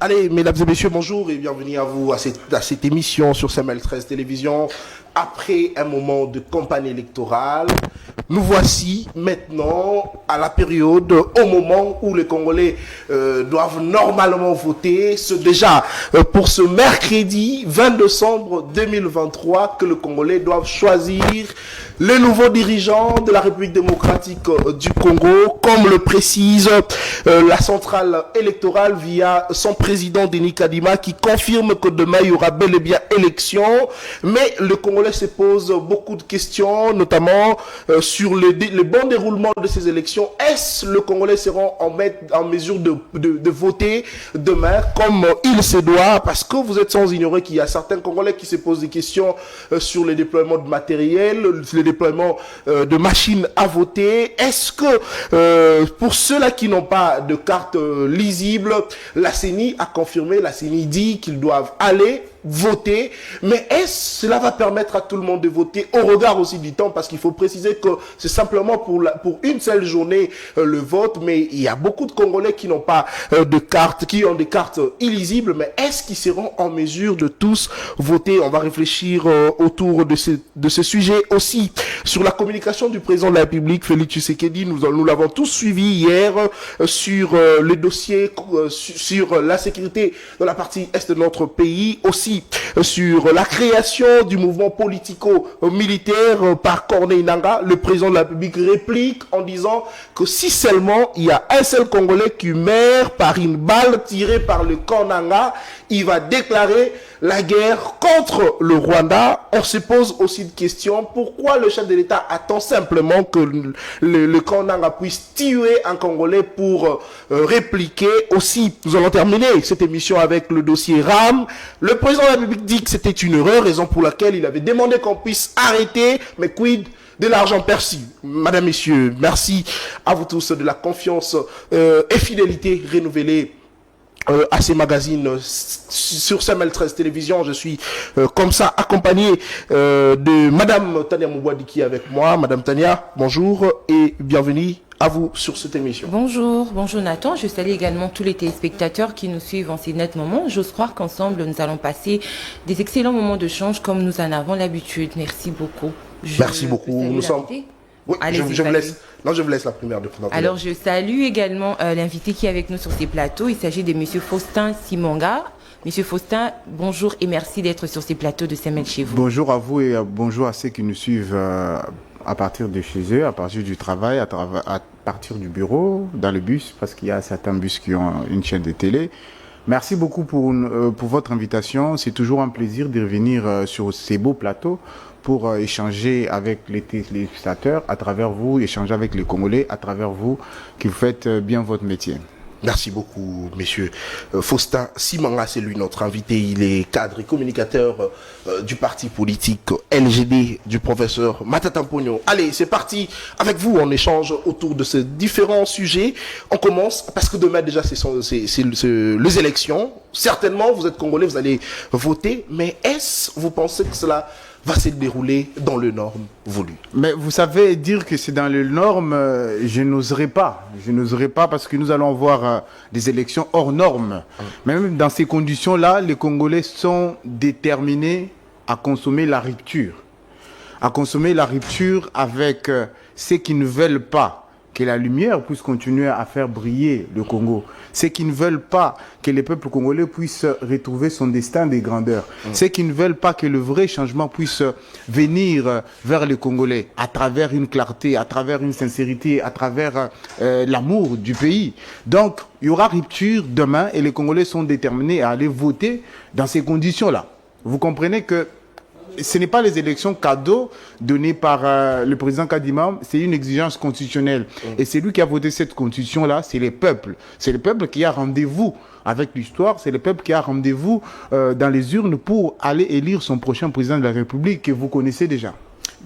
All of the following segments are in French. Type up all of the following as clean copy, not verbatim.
Allez, mesdames et messieurs, bonjour et bienvenue à vous à cette émission sur CML13 Télévision. Après un moment de campagne électorale, nous voici maintenant à la période, au moment où les Congolais doivent normalement voter. C'est déjà pour ce mercredi 20 décembre 2023 que les Congolais doivent choisir les nouveaux dirigeants de la République démocratique du Congo, comme le précise la centrale électorale via son président Denis Kadima, qui confirme que demain il y aura bel et bien élection. Mais le Congolais se pose beaucoup de questions, notamment sur le bon déroulement de ces élections. Est-ce le Congolais seront en mesure de voter demain comme il se doit? Parce que vous êtes sans ignorer qu'il y a certains Congolais qui se posent des questions sur les déploiements de matériel, le déploiement de machines à voter. Est-ce que pour ceux-là qui n'ont pas de carte lisible, la CENI a confirmé, la CENI dit qu'ils doivent aller voter, mais est-ce cela va permettre à tout le monde de voter au regard aussi du temps, parce qu'il faut préciser que c'est simplement pour une seule journée le vote, mais il y a beaucoup de Congolais qui n'ont pas de carte, qui ont des cartes illisibles, mais est-ce qu'ils seront en mesure de tous voter? On va réfléchir autour de ce sujet aussi. Sur la communication du président de la République, Félix Tshisekedi, nous l'avons tous suivi hier sur le dossier, sur la sécurité de la partie est de notre pays, aussi sur la création du mouvement politico-militaire par Corneille Nangaa. Le président de la République réplique en disant que si seulement il y a un seul Congolais qui meurt par une balle tirée par le camp Nangaa, il va déclarer la guerre contre le Rwanda. On se pose aussi de questions. Pourquoi le chef de l'État attend simplement que le camp Nangaa puisse tuer un Congolais pour répliquer? Aussi, nous allons terminer cette émission avec le dossier RAM. Le président de la République dit que c'était une erreur, raison pour laquelle il avait demandé qu'on puisse arrêter, mais quid de l'argent perçu? Madame, messieurs, merci à vous tous de la confiance et fidélité renouvelée à ces magazines sur CML13 Télévision. Je suis comme ça accompagné de Madame Tania Moubouadi qui est avec moi. Madame Tania, bonjour et bienvenue à vous sur cette émission. Bonjour Nathan. Je salue également tous les téléspectateurs qui nous suivent en ces nets moments. J'ose croire qu'ensemble nous allons passer des excellents moments de change comme nous en avons l'habitude. Merci beaucoup. Merci beaucoup. Nous sommes... Oui, je vous laisse. Non, je vous laisse la première de présenter. Alors, je salue également l'invité qui est avec nous sur ces plateaux. Il s'agit de Monsieur Faustin Simonga. Monsieur Faustin, bonjour et merci d'être sur ces plateaux de CML chez vous. Bonjour à vous et bonjour à ceux qui nous suivent à partir de chez eux, à partir du travail, à partir du bureau, dans le bus, parce qu'il y a certains bus qui ont une chaîne de télé. Merci beaucoup pour votre invitation. C'est toujours un plaisir de revenir sur ces beaux plateaux pour échanger avec les téléspectateurs à travers vous, échanger avec les Congolais à travers vous, qui vous faites bien votre métier. Merci beaucoup, messieurs. Faustin Simonga, c'est lui notre invité. Il est cadre et communicateur du parti politique LGD du professeur Matata Mpogno. Allez, c'est parti avec vous. On échange autour de ces différents sujets. On commence parce que demain déjà, c'est les élections. Certainement, vous êtes Congolais, vous allez voter. Mais vous pensez que cela va se dérouler dans les normes voulues? Mais vous savez, dire que c'est dans les normes, je n'oserais pas. Je n'oserais pas parce que nous allons avoir des élections hors normes. Même dans ces conditions-là, les Congolais sont déterminés à consommer la rupture. À consommer la rupture avec ceux qui ne veulent pas que la lumière puisse continuer à faire briller le Congo. Ceux qui ne veulent pas que le peuple congolais puisse retrouver son destin de grandeur. Ceux qui ne veulent pas que le vrai changement puisse venir vers les Congolais à travers une clarté, à travers une sincérité, à travers l'amour du pays. Donc, il y aura rupture demain et les Congolais sont déterminés à aller voter dans ces conditions-là. Vous comprenez que ce n'est pas les élections cadeaux données par le président Kadima, c'est une exigence constitutionnelle. Et c'est lui qui a voté cette constitution-là, c'est les peuples. C'est le peuple qui a rendez-vous avec l'histoire, c'est le peuple qui a rendez-vous dans les urnes pour aller élire son prochain président de la République que vous connaissez déjà.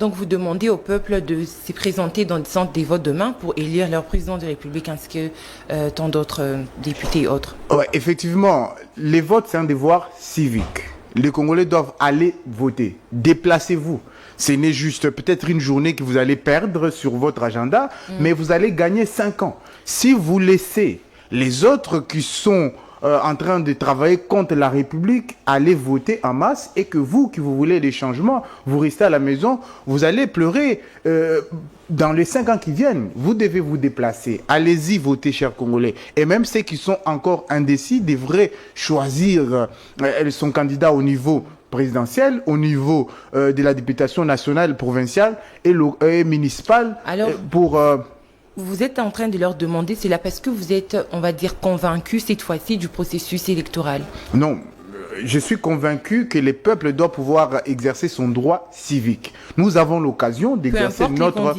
Donc vous demandez au peuple de se présenter dans le centre des votes demain pour élire leur président de la République ainsi que tant d'autres députés et autres. Ouais, effectivement, les votes, c'est un devoir civique. Les Congolais doivent aller voter. Déplacez-vous. Ce n'est juste peut-être une journée que vous allez perdre sur votre agenda, mais vous allez gagner 5 ans. Si vous laissez les autres qui sont en train de travailler contre la République, allez voter en masse, et que vous, qui vous voulez des changements, vous restez à la maison, vous allez pleurer dans les 5 ans qui viennent. Vous devez vous déplacer. Allez-y voter, chers Congolais. Et même ceux qui sont encore indécis devraient choisir son candidat au niveau présidentiel, au niveau de la députation nationale, provinciale et municipale. Alors, pour... vous êtes en train de leur demander cela parce que vous êtes, on va dire, convaincu cette fois-ci du processus électoral. Non, je suis convaincu que le peuple doit pouvoir exercer son droit civique. Nous avons l'occasion d'exercer notre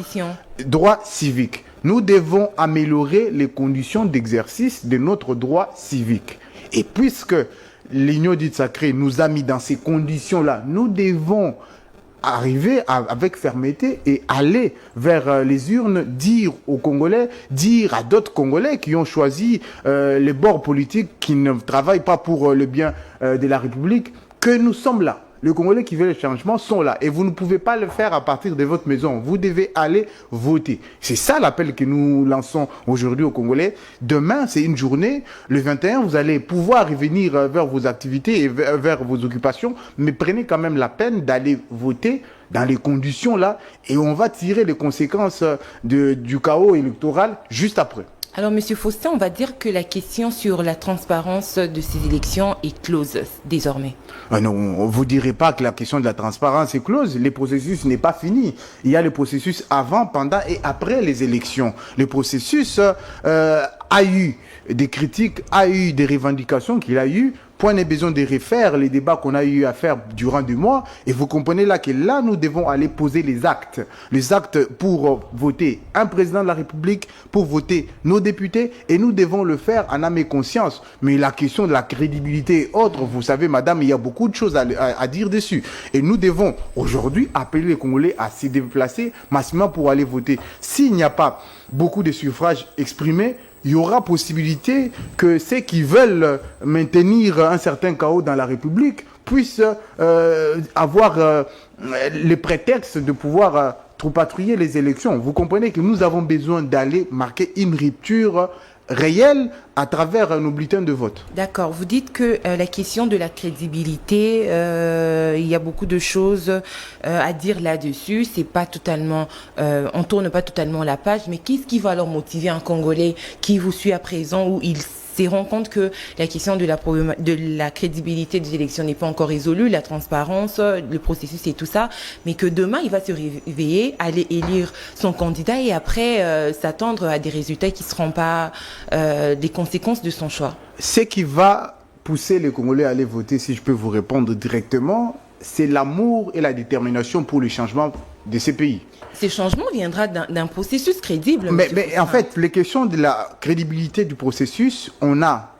droit civique. Nous devons améliorer les conditions d'exercice de notre droit civique. Et puisque l'Union dite sacrée nous a mis dans ces conditions-là, nous devons arriver avec fermeté et aller vers les urnes, dire aux Congolais, dire à d'autres Congolais qui ont choisi les bords politiques, qui ne travaillent pas pour le bien de la République, que nous sommes là. Les Congolais qui veulent le changement sont là. Et vous ne pouvez pas le faire à partir de votre maison. Vous devez aller voter. C'est ça l'appel que nous lançons aujourd'hui aux Congolais. Demain, c'est une journée. Le 21, vous allez pouvoir revenir vers vos activités et vers vos occupations. Mais prenez quand même la peine d'aller voter dans les conditions là. Et on va tirer les conséquences du chaos électoral juste après. Alors, Monsieur Faustin, on va dire que la question sur la transparence de ces élections est close désormais. Non, on ne vous dirait pas que la question de la transparence est close. Le processus n'est pas fini. Il y a le processus avant, pendant et après les élections. Le processus a eu des critiques, a eu des revendications qu'il a eu. Point n'est besoin de refaire les débats qu'on a eu à faire durant 2 mois. Et vous comprenez là que là, nous devons aller poser les actes. Les actes pour voter un président de la République, pour voter nos députés. Et nous devons le faire en âme et conscience. Mais la question de la crédibilité et autres, vous savez, madame, il y a beaucoup de choses à dire dessus. Et nous devons aujourd'hui appeler les Congolais à se déplacer massivement pour aller voter. S'il n'y a pas beaucoup de suffrages exprimés, il y aura possibilité que ceux qui veulent maintenir un certain chaos dans la République puissent avoir le prétexte de pouvoir patrouiller les élections. Vous comprenez que nous avons besoin d'aller marquer une rupture réelle à travers nos bulletins de vote. D'accord. Vous dites que la question de la crédibilité, il y a beaucoup de choses à dire là-dessus. C'est pas totalement, on tourne pas totalement la page. Mais qu'est-ce qui va alors motiver un Congolais qui vous suit à présent, où il se rend compte que la question de la crédibilité des élections n'est pas encore résolue, la transparence, le processus et tout ça, mais que demain il va se réveiller, aller élire son candidat et après s'attendre à des résultats qui ne seront pas des conséquences de son choix. Ce qui va pousser les Congolais à aller voter, si je peux vous répondre directement, c'est l'amour et la détermination pour le changement de ces pays. Ce changement viendra d'un processus crédible. Mais en fait, les questions de la crédibilité du processus, on a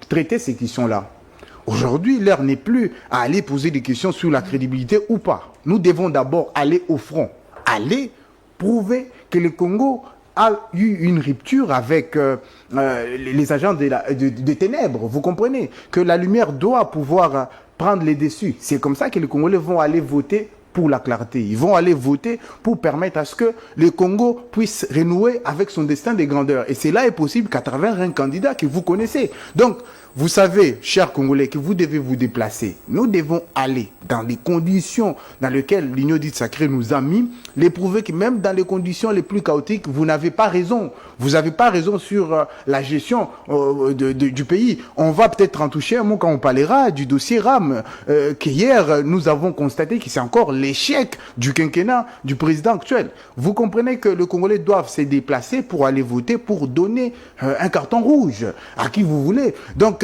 traité ces questions-là. Aujourd'hui, l'heure n'est plus à aller poser des questions sur la crédibilité ou pas. Nous devons d'abord aller au front, aller prouver que le Congo a eu une rupture avec les agents des ténèbres. Vous comprenez que la lumière doit pouvoir prendre les dessus. C'est comme ça que les Congolais vont aller voter pour la clarté. Ils vont aller voter pour permettre à ce que le Congo puisse renouer avec son destin de grandeur. Et cela est possible qu'à travers un candidat que vous connaissez. Donc, vous savez, chers Congolais, que vous devez vous déplacer. Nous devons aller dans les conditions dans lesquelles l'Union dite sacrée nous a mis, les prouver que même dans les conditions les plus chaotiques, vous n'avez pas raison. Vous n'avez pas raison sur la gestion du pays. On va peut-être en toucher un mot quand on parlera du dossier RAM, qu'hier, nous avons constaté que c'est encore l'échec du quinquennat du président actuel. Vous comprenez que les Congolais doivent se déplacer pour aller voter, pour donner un carton rouge à qui vous voulez. Donc,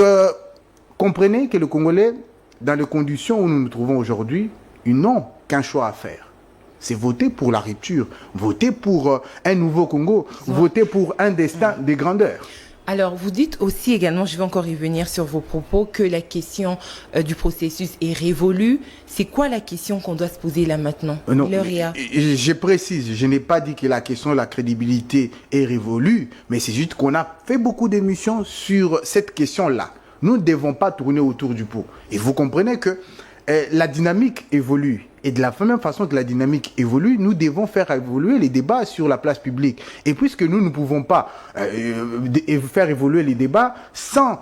comprenez que les Congolais, dans les conditions où nous nous trouvons aujourd'hui, ils n'ont qu'un choix à faire. C'est voter pour la rupture, voter pour un nouveau Congo, voter pour un destin de grandeur. Alors, vous dites aussi également, je vais encore y venir sur vos propos, que la question du processus est révolue. C'est quoi la question qu'on doit se poser là maintenant? Non, je précise, je n'ai pas dit que la question de la crédibilité est révolue, mais c'est juste qu'on a fait beaucoup d'émissions sur cette question-là. Nous ne devons pas tourner autour du pot. Et vous comprenez que la dynamique évolue. Et de la même façon que la dynamique évolue, nous devons faire évoluer les débats sur la place publique. Et puisque nous ne pouvons pas faire évoluer les débats sans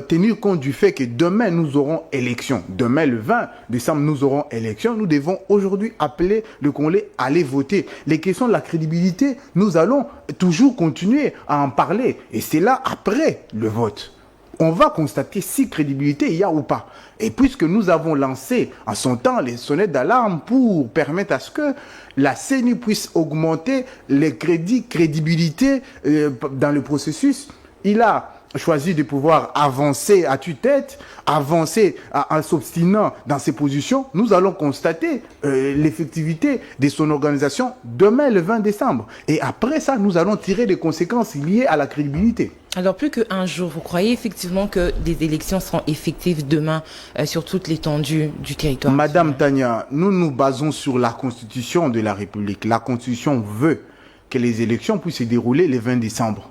tenir compte du fait que demain nous aurons élection, demain le 20 décembre nous aurons élection, nous devons aujourd'hui appeler le Congolais à aller voter. Les questions de la crédibilité, nous allons toujours continuer à en parler. Et c'est là après le vote. On va constater si crédibilité il y a ou pas. Et puisque nous avons lancé en son temps les sonnettes d'alarme pour permettre à ce que la CENI puisse augmenter les crédibilité dans le processus, il a choisi de pouvoir avancer à tue-tête, avancer en s'obstinant dans ses positions. Nous allons constater l'effectivité de son organisation demain le 20 décembre. Et après ça, nous allons tirer des conséquences liées à la crédibilité. Alors, plus qu'un jour, vous croyez effectivement que des élections seront effectives demain sur toute l'étendue du territoire? Madame Tania, nous nous basons sur la Constitution de la République. La Constitution veut que les élections puissent se dérouler le 20 décembre.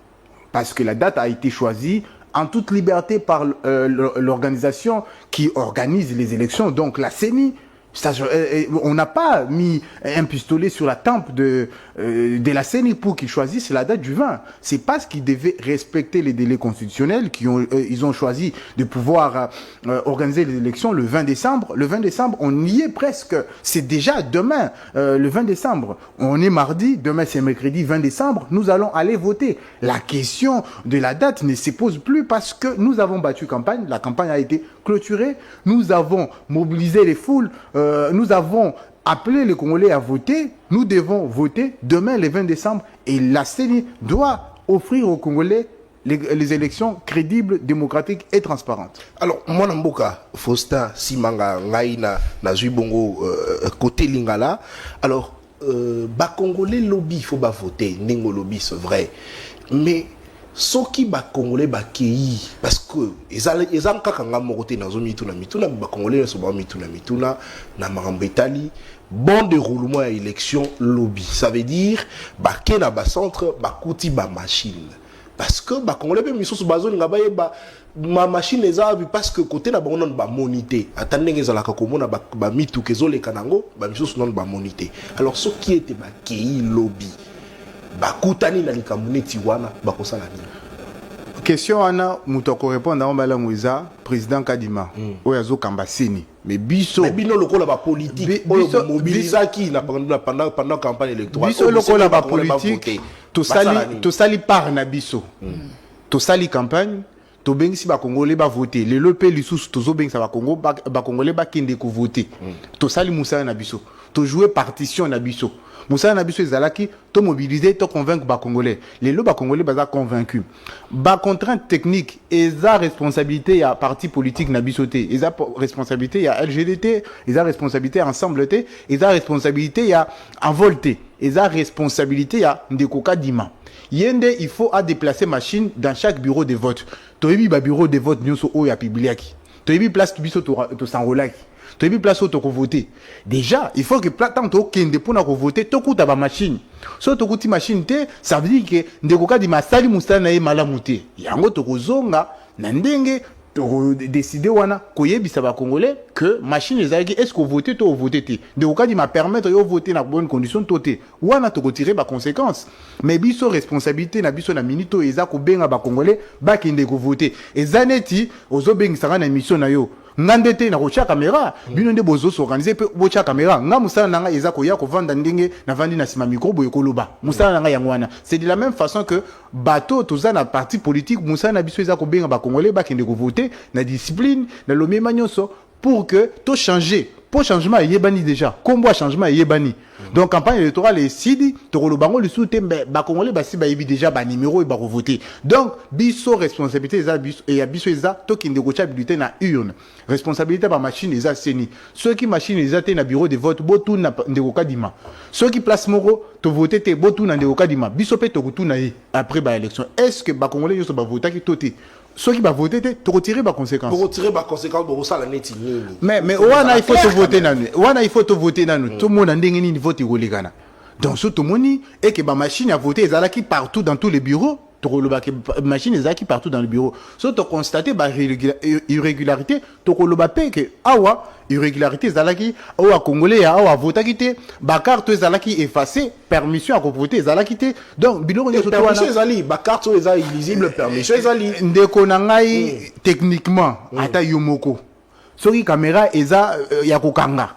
Parce que la date a été choisie en toute liberté par l'organisation qui organise les élections, donc la CENI. On n'a pas mis un pistolet sur la tempe de la CENI pour qu'ils choisissent la date du 20. C'est parce qu'ils devaient respecter les délais constitutionnels ils ont choisi de pouvoir organiser les élections le 20 décembre. Le 20 décembre, on y est presque. C'est déjà demain, le 20 décembre. On est mardi, demain c'est mercredi 20 décembre. Nous allons aller voter. La question de la date ne se pose plus parce que nous avons battu campagne. La campagne a été clôturée. Nous avons mobilisé les foules. Nous avons appelé les Congolais à voter. Nous devons voter demain, le 20 décembre. Et la CENI doit offrir aux Congolais les élections crédibles, démocratiques et transparentes. Alors, moi, Namboka, Faustin, Simanga, Ngaïna, Nazubongo, côté Lingala. Alors, Congolais lobby, il faut voter. Ningo lobby, c'est vrai. Mais, soki Congolais kei parce que ezan kakanga mokote nazo mituna Congolais so ba mituna na marambetali bon déroulement à élection lobby, ça veut dire ke na centre kuti machine parce que Congolais be misoso bazoni ngaba ma machine ezabi parce que côté na bango non monité atandenge ezalaka komona mitu kezole kanango misoso non monité. Alors soki était kei lobby bakutani na likamune wana bakosala nini? Question ana mutoko répondre en bala Mouiza président Kadima oyazo kambasini mais bino lokola ba politique biso mobilisaki na pendant campagne électorale biso lokola ba politique to sali par na biso to sali campagne to bengisi ba Congolais ba voter le lope lisusu tozo bengisa ba Congo ba Congolais ba kende ko voter to sali musa na biso to jouer partition na biso Moussa Nabiso ezalaki to mobiliser to convaincre ba Congolais. Les lo ba Congolais baza convaincus. Ba contrainte technique eza responsabilité ya parti politique na bisoté, eza responsabilité ya LGDT, eza responsabilité ensemble té, eza responsabilité ya Envolté, eza responsabilité ya Ndekoka Dima. Yende il faut à déplacer machine dans chaque bureau de vote. Toyebi ba bureau de vote nyonso o ya publiaki. Toyebi place biso to s'enrolaki. Tu as mis place où tu as voté. Déjà, il faut que tant que tu as voté, tu as une machine. Si tu as une machine, ça veut dire que tu as dit que tu as malamuté. Il y a un autre zonga, nandenge, tu as décidé que Congolais que machine est-ce que vous votez ou voté. Tu as dit permettre de voter dans de bonnes conditions. Tu as retiré les conséquences. Mais biso responsabilité na biso na minito eza ko benga ba Congolais ba kende ko voter. Ezaneti ozo benga sanga na mission na yo. Ngandete na rocha caméra bino nde bozo s'organiser pe bocha caméra nga musala nanga eza ko ya ko vanda ndenge na vandi na sima micro boye koloba musala nanga yangwana. C'est de la même façon que bateau toza na parti politique musala na biso eza ko benga ba Congolais ba kende ko voter na discipline na lo mema nyonso pour que to changer. Pour changement yebani déjà combo changement yebani. Donc campagne électorale est sidi to lo bango le soutien ba Congolais ba si ba yebi déjà ba numéro et ba voter. Donc biso responsabilité eza biso et ya biso eza to kinde ko habilité na urne. Responsabilité par machine eza CENI. Ceux qui machine eza te na bureau de vote botu na Ndeko Kadima. Ceux qui place moro to voter te botu na Ndeko Kadima. Biso pe to kutu na yi après ba élection. Est-ce que ba Congolais yo so ba voter ki toté? Ceux qui va voter te retirer ba conséquence. Pour retirer ba conséquence pour ça la neti nini. Mais wana il faut te voter nanu. Wana il faut te voter nanu. Tout le monde ndenge nini vote ko legana. Donc ce tout moni et que ba machine à voter ezala qui partout dans tous les bureaux. machine ezaki partout dans le bureau. So to constater ba irrégularité, to koloba pe que awa irrégularité ezalaki awa congolais ya awa votaki te, ba carte ezalaki effacée, permission à voter ezalaki te. Donc biloko nyoso to wana permission ezali ba carte eza illisible, permission ezali ndeko na ngai techniquement ata yomoko. Soki caméra eza ya kokanga.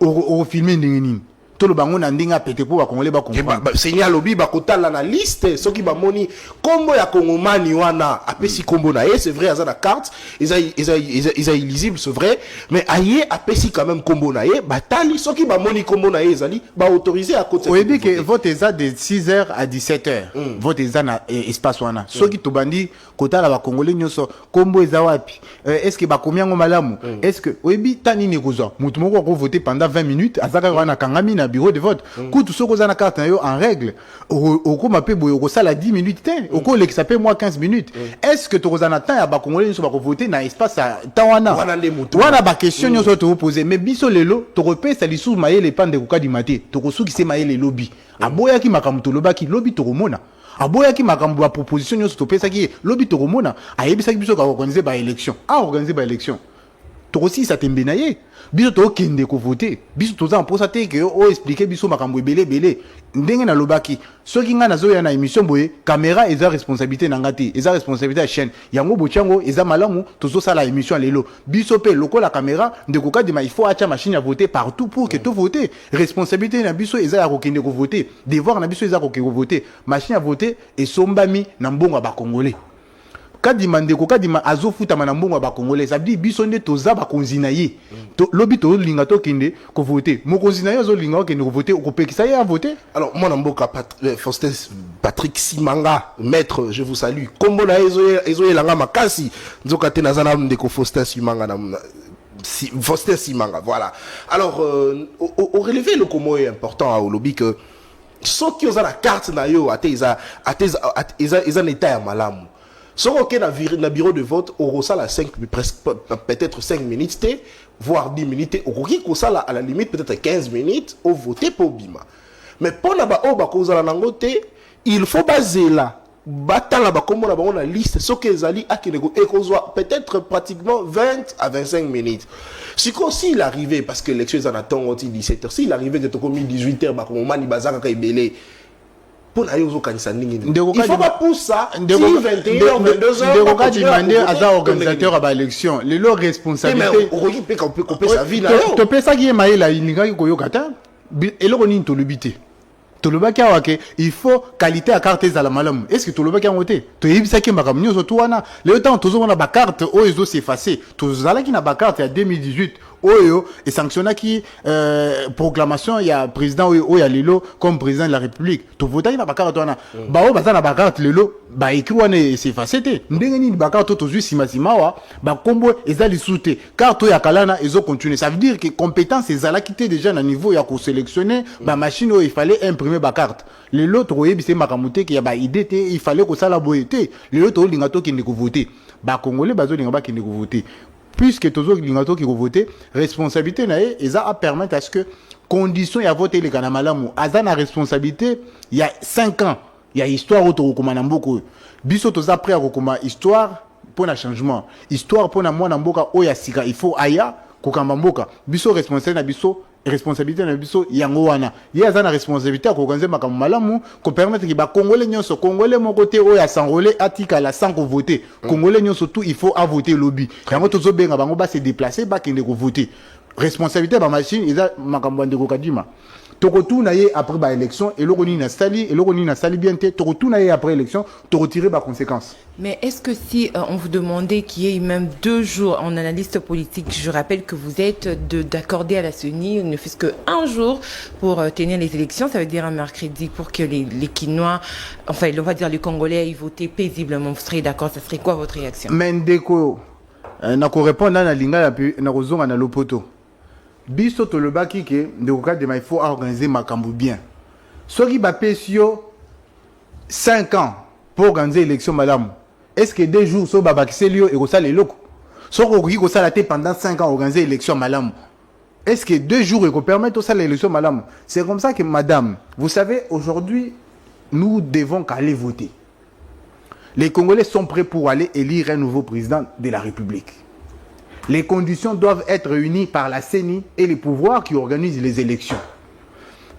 O filmer ndenge nini. Tout le bango na ndinga pété pour Congolais ba comprendre. Seigneur lobby ba kotala na liste soki ba moni kombo ya kongomani wana apesi kombo na ye, c'est vrai aza na carte, ils a illisible, c'est vrai, mais aye apesi quand même kombo na ye, ba tali soki ba moni kombo na ye ezali ba autorisé à côté. Oui, dit que vote eza de 6h à 17h. Vote eza na espace wana. Soki to bandi kotala ba Congolais nyoso kombo eza wapi? Est-ce que ba combien ngo malamu? Est-ce que oui tani ne kozwa mutu moko ko voter pendant 20 minutes azaka wana kangami na bureau de vote. Kutu soko za na carte na yo en règle. Oko mape boyo ko sala 10 minutes te. Oko le qui s'appelle moi 15 minutes. Est-ce que to kozana temps ya ba congolais nso ba ko voter na espace tawana? Wana ba question nso to poser mais biso lelo to repesa lisu mayele pande ko kadimate. To ko suki se mayele lobby. Aboya ki makambo to lobaki lobby to komona. Aboya ki makambo ba proposition nso to pesa ki lobby to komona. Ayebisa ki biso ka organiser ba élection. Organiser ba élection. To aussi ça tembe na ye. Biso to kende ko voter biso toza en posa te que o expliquer biso makambo belé ndenge na lobaki soki nga nazo ya na émission boye caméra eza responsabilité na ngati eza responsabilité ya chaîne yango bochango eza malamu tozo sala émission lelo biso pe loko la caméra ndeko kadima il faut acha machine à voter partout pour que to voter responsabilité na biso eza ya ko kende ko voter devoir na biso eza ko voter machine à voter et sombami na mbongo ba congolais kadima ndeko kadima azofuta mana mbongo ba congolais ça dit biso nde toza ba konzina ye to lobi to linga to kende ko voter mo konzina ye zo linga kende ko voter ko pekisa ye a voter. Alors moi namboka Faustin Patrick Simanga maître je vous salue kombo na ezo elanga makasi nzoka te nazana ndeko Faustin Simanga na Faustin Simanga voilà. Alors au relever le komo est important au lobby que ceux qui ont la carte na yo ateza état ya malamu. Si on est dans le bureau de vote, on a 5, peut-être 5 minutes, voire 10 minutes, on a à la limite peut-être 15 minutes, on vote pour Bima. Mais pour il faut baser là. Comme on a la liste, ce qu'ils allaient à peut-être pratiquement 20 à 25 minutes. Si il arrivait, parce que l'élection est en attendant 17h, s'il arrivait que tu as commis 18h, comme on a dit, il faut pas pousser ça. Si 21h, 22h, tu demander à organisateur à l'élection. Les lots responsabilités. Mais on peut couper sa vie là. Tu peux ça qui est maïla, il n'y a pas de et là on est tolubité. Tolubaki awake, il faut qualité à carte za la malamu. Est-ce que tolubaki a voté? To yebisa ki makambo nyoso to wana. Le temps tozo wana ba carte o ezo s'effacer. Tozala ki na ba carte ya 2018 oyo et sanctionna qui proclamation il y a président oyo ya lelo comme président de la République. To vota na ba carte wana. Ba o baza na ba carte lelo ba écrit wana s'effacer te. Ndenge ni ba carte to zu sima wa ba kombo ezali soute. Carte ya kalana ezo continuer. Ça veut dire que compétence ezala quitté déjà na niveau ya ko sélectionner ba machine il fallait imprimer ba carte. Lelo to yebise makamute ki ya ba idée te il fallait ko sala boyete. Lelo to linga to ki ne ko voter. Ba congolais bazo linga ba ki ne ko voter. Puisque tous les gens qui vont voter, responsabilité et ça a permettre à ce que conditions à voter les canamalamu, à la responsabilité, il y a 5 ans, il y a histoire autour de Manamboku. Biso tous après à histoire pour un changement, histoire pour un mois Namboka oya sika, il faut aya kokambamboka. Biso responsable na biso responsabilité na biso yango wana ya za na responsabilité ko organiser makambo malamu ko permettre que ba congolais nyonso congolais mon côté o ya s'enrôler atika la sans ko voter congolais nyonso tout il faut à voter lobby yango tozo benga bango ba se déplacer ba kende ko voter responsabilité ba machine eza makambo ndeko kadima toko tuna ye après ba élection et loko ni na sali bien te toko tuna ye après élection to retirer ba conséquences. Mais est-ce que si on vous demandait qu'il y ait même 2 jours en analyste politique, je rappelle que vous êtes d'accorder à la CENI ne fût-ce qu'un jour pour tenir les élections, ça veut dire un mercredi pour que les Quinois, enfin on va dire les Congolais aillent voter paisiblement, vous serez d'accord, ça serait quoi votre réaction? Mendeko, na ko répondre na linga na kozonga na lopoto. Biso to le baki ke ndeko kadima il faut organiser makambo bien. Soki ba pesio 5 ans pour organiser l'élection malamu. Est-ce que 2 jours so baba kiselio et ko sala eloko? Soko ko sala te pendant 5 ans organiser l'élection malamu. Est-ce que 2 jours et ko permettre ça l'élection malamu? C'est comme ça que madame, vous savez aujourd'hui nous devons qu'aller voter. Les Congolais sont prêts pour aller élire un nouveau président de la République. Les conditions doivent être réunies par la CENI et les pouvoirs qui organisent les élections.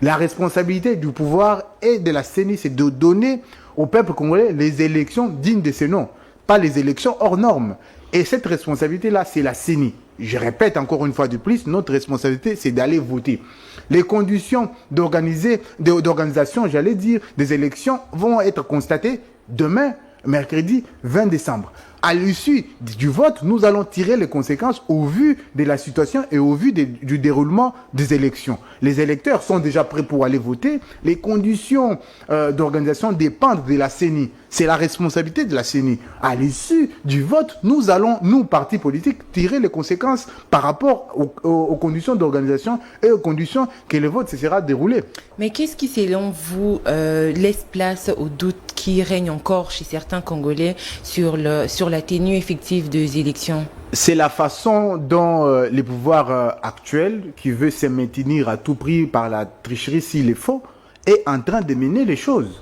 La responsabilité du pouvoir et de la CENI, c'est de donner au peuple congolais les élections dignes de ce nom, pas les élections hors normes. Et cette responsabilité-là, c'est la CENI. Je répète encore une fois de plus, notre responsabilité, c'est d'aller voter. Les conditions d'organisation, j'allais dire, des élections vont être constatées demain, mercredi 20 décembre. À l'issue du vote, nous allons tirer les conséquences au vu de la situation et au vu du déroulement des élections. Les électeurs sont déjà prêts pour aller voter. Les conditions d'organisation dépendent de la CENI. C'est la responsabilité de la CENI. À l'issue du vote, nous allons, nous, partis politiques, tirer les conséquences par rapport aux conditions d'organisation et aux conditions que le vote se sera déroulé. Mais qu'est-ce qui, selon vous, laisse place au doute qui règne encore chez certains Congolais sur la tenue effective des élections? C'est la façon dont les pouvoirs actuels, qui veut se maintenir à tout prix par la tricherie s'il est faux, est en train de mener les choses.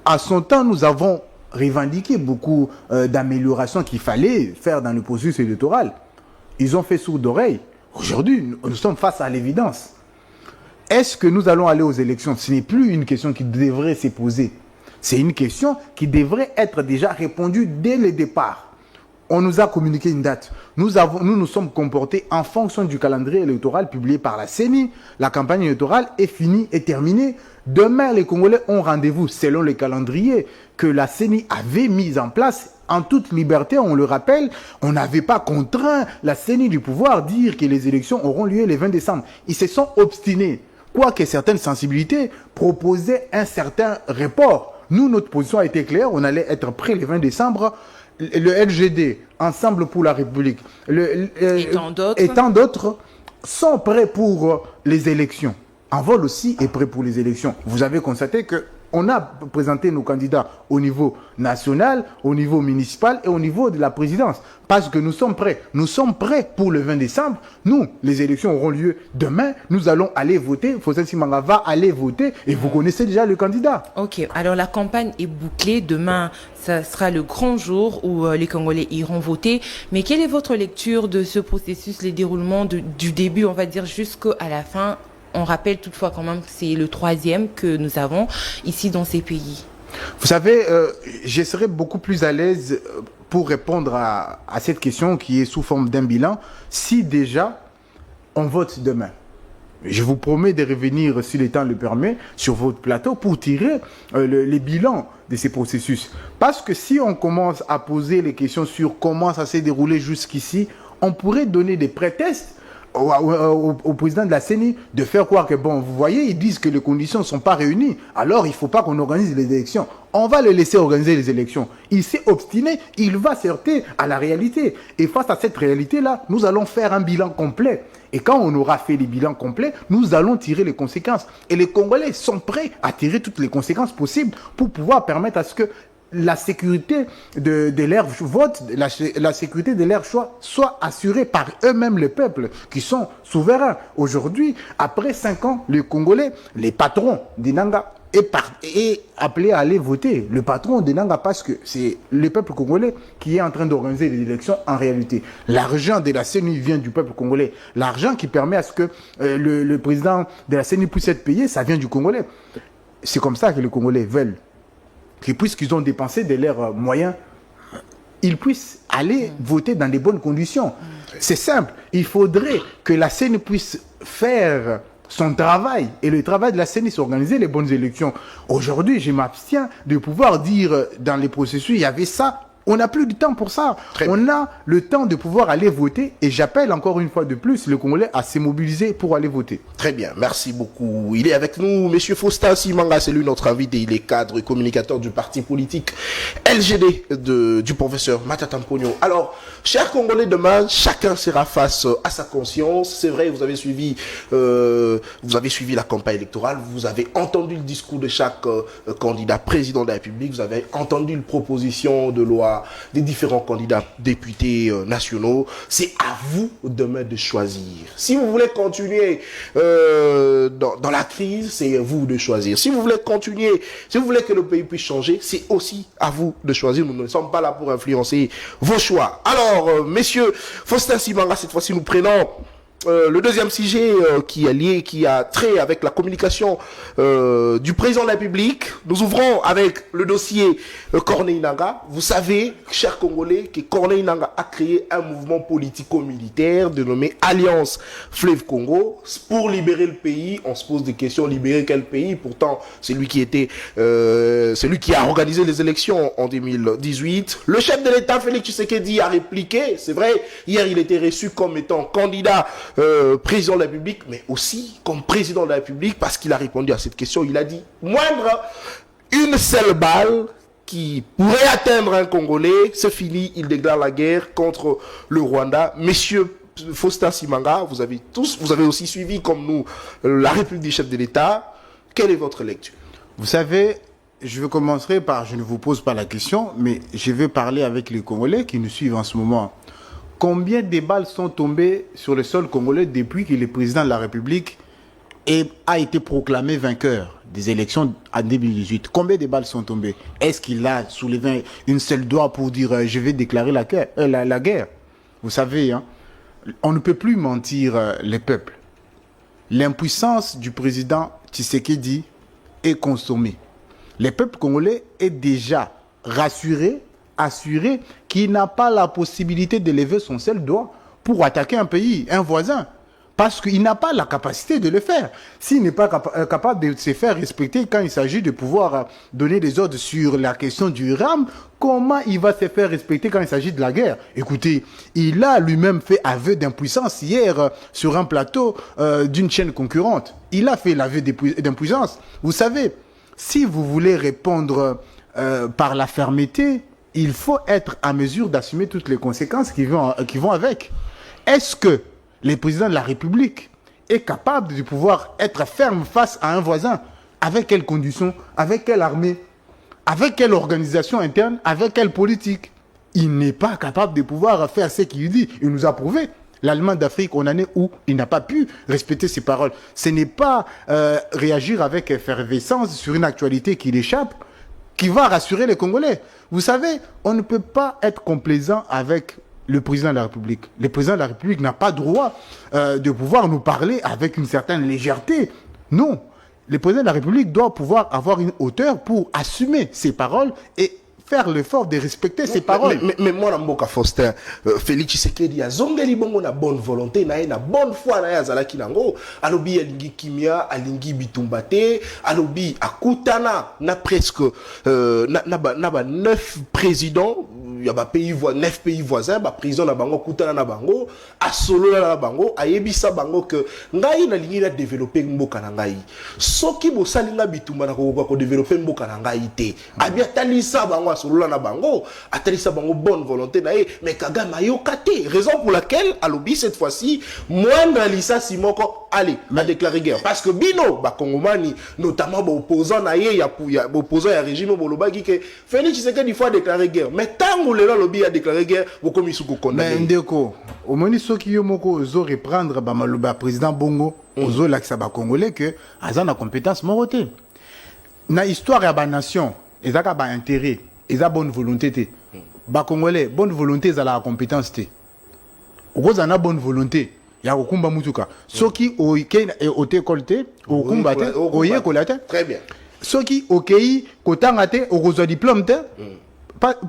À son temps, nous avons revendiqué beaucoup d'améliorations qu'il fallait faire dans le processus électoral. Ils ont fait sourd d'oreille. Aujourd'hui, nous sommes face à l'évidence. Est-ce que nous allons aller aux élections? Ce n'est plus une question qui devrait se poser. C'est une question qui devrait être déjà répondue dès le départ. On nous a communiqué une date. Nous nous sommes comportés en fonction du calendrier électoral publié par la CENI. La campagne électorale est finie et terminée. Demain, les Congolais ont rendez-vous selon le calendrier que la CENI avait mis en place en toute liberté. On le rappelle, on n'avait pas contraint la CENI du pouvoir dire que les élections auront lieu le 20 décembre. Ils se sont obstinés. Quoique certaines sensibilités proposaient un certain report. Nous, notre position a été claire. On allait être prêt le 20 décembre. Le LGD, Ensemble pour la République, et tant d'autres sont prêts pour les élections. Envol aussi est prêt pour les élections. Vous avez constaté qu'on a présenté nos candidats au niveau national, au niveau municipal et au niveau de la présidence. Parce que nous sommes prêts. Nous sommes prêts pour le 20 décembre. Nous, les élections auront lieu demain. Nous allons aller voter. Fossé Simanga va aller voter. Et vous connaissez déjà le candidat. Ok, alors la campagne est bouclée. Demain, ça sera le grand jour où les Congolais iront voter. Mais quelle est votre lecture de ce processus, les déroulements du début, on va dire, jusqu'à la fin? On rappelle toutefois quand même que c'est le 3e que nous avons ici dans ces pays. Vous savez, je serais beaucoup plus à l'aise pour répondre à cette question qui est sous forme d'un bilan si déjà on vote demain. Je vous promets de revenir, si le temps le permet, sur votre plateau pour tirer les bilans de ces processus. Parce que si on commence à poser les questions sur comment ça s'est déroulé jusqu'ici, on pourrait donner des prétextes au président de la CENI de faire croire que, bon, vous voyez, ils disent que les conditions ne sont pas réunies, alors il ne faut pas qu'on organise les élections. On va le laisser organiser les élections. Il s'est obstiné, il va se heurter à la réalité. Et face à cette réalité-là, nous allons faire un bilan complet. Et quand on aura fait les bilans complets, nous allons tirer les conséquences. Et les Congolais sont prêts à tirer toutes les conséquences possibles pour pouvoir permettre à ce que la sécurité de leur vote, la sécurité de leur choix soit assurée par eux-mêmes, les peuples qui sont souverains. Aujourd'hui, après 5 ans, les Congolais, les patrons d'Inanga, est appelé à aller voter. Le patron d'Inanga, parce que c'est le peuple congolais qui est en train d'organiser les élections en réalité. L'argent de la CENI vient du peuple congolais. L'argent qui permet à ce que le président de la CENI puisse être payé, ça vient du Congolais. C'est comme ça que les Congolais veulent. Que puisqu'ils ont dépensé de leurs moyens, ils puissent aller voter dans de bonnes conditions. C'est simple. Il faudrait que la CENI puisse faire son travail. Et le travail de la CENI, c'est organiser les bonnes élections. Aujourd'hui, je m'abstiens de pouvoir dire dans les processus, il y avait ça. On n'a plus de temps pour ça. On a le temps de pouvoir aller voter. Et j'appelle encore une fois de plus le Congolais à se mobiliser pour aller voter. Très bien, merci beaucoup. Il est avec nous, M. Faustin Simanga, c'est lui notre invité. Il est cadre et communicateur du parti politique LGD du professeur Matata Mponyo. Alors, chers Congolais, demain, chacun sera face à sa conscience. C'est vrai, vous avez suivi la campagne électorale, vous avez entendu le discours de chaque candidat président de la République, vous avez entendu une proposition de loi des différents candidats députés nationaux. C'est à vous demain de choisir. Si vous voulez continuer dans la crise, c'est à vous de choisir. Si vous voulez continuer, si vous voulez que le pays puisse changer, c'est aussi à vous de choisir. Nous ne sommes pas là pour influencer vos choix. Alors, messieurs, Faustin Simanga, cette fois-ci, nous prenons le deuxième sujet qui est lié, qui a trait avec la communication du président de la République. Nous ouvrons avec le dossier Corneille Nangaa. Vous savez, chers Congolais, que Corneille Nangaa a créé un mouvement politico-militaire dénommé Alliance Fleuve Congo pour libérer le pays. On se pose des questions, libérer quel pays? Pourtant, c'est lui qui était, celui qui a organisé les élections en 2018. Le chef de l'État, Félix Tshisekedi, a répliqué. C'est vrai, hier, il était reçu comme étant candidat président de la République, mais aussi comme président de la République, parce qu'il a répondu à cette question. Il a dit, moindre une seule balle qui pourrait atteindre un Congolais, c'est fini, il déclare la guerre contre le Rwanda. Messieurs Faustin Simanga, vous avez aussi suivi, comme nous, la République des chefs de l'État. Quelle est votre lecture? Vous savez, je commencer par, je ne vous pose pas la question, mais je vais parler avec les Congolais qui nous suivent en ce moment. Combien de balles sont tombées sur le sol congolais depuis que le président de la République a été proclamé vainqueur des élections en 2018? Combien de balles sont tombées? Est-ce qu'il a soulevé une seule doigt pour dire je vais déclarer la guerre? Vous savez, hein, on ne peut plus mentir les peuples. L'impuissance du président Tshisekedi est consommée. Le peuple congolais est déjà rassuré, assuré qu'il n'a pas la possibilité de lever son seul doigt pour attaquer un pays, un voisin, parce qu'il n'a pas la capacité de le faire. S'il n'est pas capable de se faire respecter quand il s'agit de pouvoir donner des ordres sur la question du RAM, comment il va se faire respecter quand il s'agit de la guerre? Écoutez, il a lui-même fait aveu d'impuissance hier sur un plateau d'une chaîne concurrente. Il a fait l'aveu d'impuissance. Vous savez, si vous voulez répondre par la fermeté, il faut être à mesure d'assumer toutes les conséquences qui vont avec. Est-ce que le président de la République est capable de pouvoir être ferme face à un voisin? Avec quelles conditions? Avec quelle armée? Avec quelle organisation interne? Avec quelle politique? Il n'est pas capable de pouvoir faire ce qu'il dit. Il nous a prouvé. L'Allemagne d'Afrique, on en est où il n'a pas pu respecter ses paroles. Ce n'est pas réagir avec effervescence sur une actualité qui l'échappe qui va rassurer les Congolais. Vous savez, on ne peut pas être complaisant avec le président de la République. Le président de la République n'a pas droit de pouvoir nous parler avec une certaine légèreté. Non. Le président de la République doit pouvoir avoir une hauteur pour assumer ses paroles et faire l'effort de respecter ses paroles. Mais moi, Mboka Faustin, Félix Tshisekedi, a zongeli bongo na bonne volonté, na bonne foi, na yazalaki nango, alobi alingi kimia, alingi bitumbate, alobi akutana, na presque, na ba 9 présidents, il y a 9 pays voisins, ba président na bango, kutana na bango, asolo na bango, ayebisa bango que, ngai na lingi na développer mboka na ngai. Soki bo salinga bitumba na ko développer mboka na ngai te. Abia talisa bango solo na bango, atalisa bango bonne volonté na mais Kagame ayokate, raison pour laquelle alobi cette fois-ci moindre lisa simoko allez m'a déclaré guerre parce que bino ba Kongomani notamment ba opposant na ya opposant ya régime bolobaki que Félix Tshisekedi fois déclaré guerre mais tango le lobby a déclaré guerre boko misuko condamné mais ndeko au moins soki yo moko zo reprendre ba maloba président Bongo ozo lakisa ba congolais que azana compétence moroté na histoire ya ba nation ezaka ba intérêt ils ont bonne volonté. Ba Congolais, bonne volonté, ils ont la compétence. Ils ont la bonne volonté. Il y a okumba mutuka. Ceux qui ont été colté, okumba te, oye kolate. Très bien. Ceux qui ont été kotangate, ont diplôme te.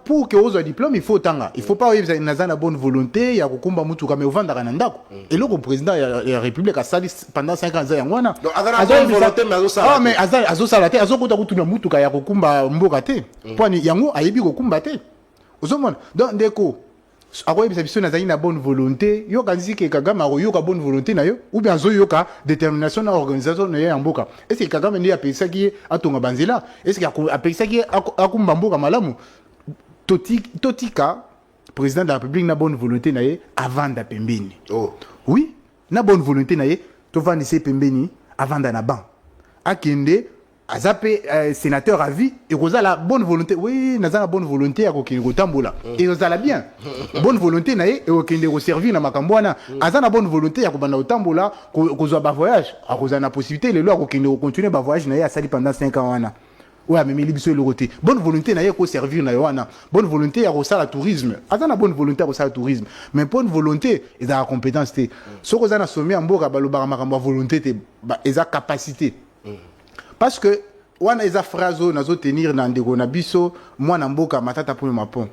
Pour que vous ayez diplôme, il faut tanga. Il faut pas avoir une bonne volonté, il y a okumba mutuka mais au vent d'arandako. Et le président de la République a sali pendant 5 ans ya ngwana. Donc azana bonne volonté mais azosala. Ah mais azosala te, azokota kutuna mutuka ya okumba mboka te. Poni yango ayebi okumba te. Ozomona. Donc ndeko akoyebisa biso nazali na bonne volonté, yo kanisi ke Kagame akoyoka bonne volonté na yo ou bien azoyoka détermination na organisation na ya mboka. Est-ce que Kagame ndi apesa ki atonga banzela? Est-ce que apesa ki akumba mboka malamu? Totika, président de la République, n'a bonne volonté avant de pembeni. Oh. Oui, n'a bonne volonté tu vas nisser pembeni avant d'anaban. Akende, Azapé, sénateur à vie, et Rosa la bonne volonté. Oui, Naza la bonne volonté à Kokine Rotambola. Et Rosa la bien. Bonne volonté, naïe, et Kokine servir na Makambouana. Aza la bonne volonté à Kobana Otambola, Kozoa ba voyage. À Rosa na possibilité, les lois Kokine continuer ba voyage, naïe, à Sali pendant 5 ans. Ouais, mais Mélibiso et le côté. Bonne volonté, naïe, ko servir na Yoana. Bonne volonté à Rosa la tourisme. Aza la bonne volonté à Rosa la tourisme. Mais bonne volonté, ils ont la compétence. Ce Rosa na sommet en Boga, Balobara Makamba volonté, ils ont capacité. Parce que wana eza phrase nazo tenir na ndeko na biso mwana mboka matata pour mapon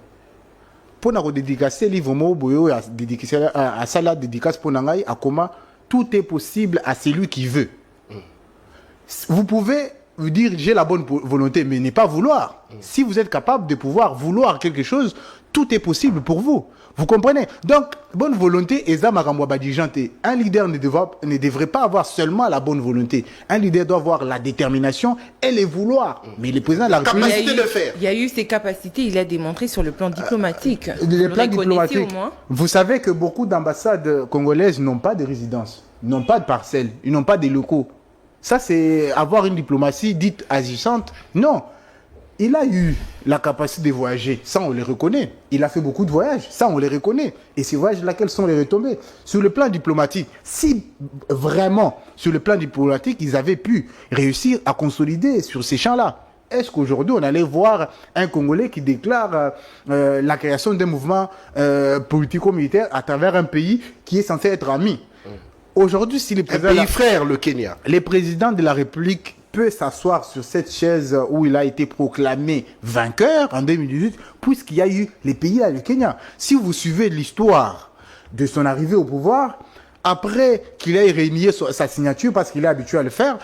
pour na dédicacer livre mo boyo ya dédicacer à sala dédicace pour ngai à comment tout est possible à celui qui veut. Vous pouvez vous dire j'ai la bonne volonté mais ne pas vouloir. Si vous êtes capable de pouvoir vouloir quelque chose, tout est possible pour vous. Vous comprenez? Donc, bonne volonté, un leader ne devrait pas avoir seulement la bonne volonté. Un leader doit avoir la détermination et les vouloir. Mais le président de la République... Capacité de faire. Il y a eu ses capacités, il a démontré sur le plan diplomatique. Le plan diplomatique. Vous savez que beaucoup d'ambassades congolaises n'ont pas de résidence, n'ont pas de parcelles, ils n'ont pas de locaux. Ça, c'est avoir une diplomatie dite agissante. Non. Il a eu la capacité de voyager, ça on les reconnaît. Il a fait beaucoup de voyages, ça on les reconnaît. Et ces voyages-là, quelles sont les retombées? Sur le plan diplomatique, si vraiment, sur le plan diplomatique, ils avaient pu réussir à consolider sur ces champs-là, est-ce qu'aujourd'hui on allait voir un Congolais qui déclare la création d'un mouvement politico-militaire à travers un pays qui est censé être ami? Aujourd'hui, si les présidents... Un pays frère, le Kenya. Les présidents de la République peut s'asseoir sur cette chaise où il a été proclamé vainqueur en 2018, puisqu'il y a eu les pays là, le Kenya. Si vous suivez l'histoire de son arrivée au pouvoir, après qu'il ait renié sa signature, parce qu'il est habitué à le faire,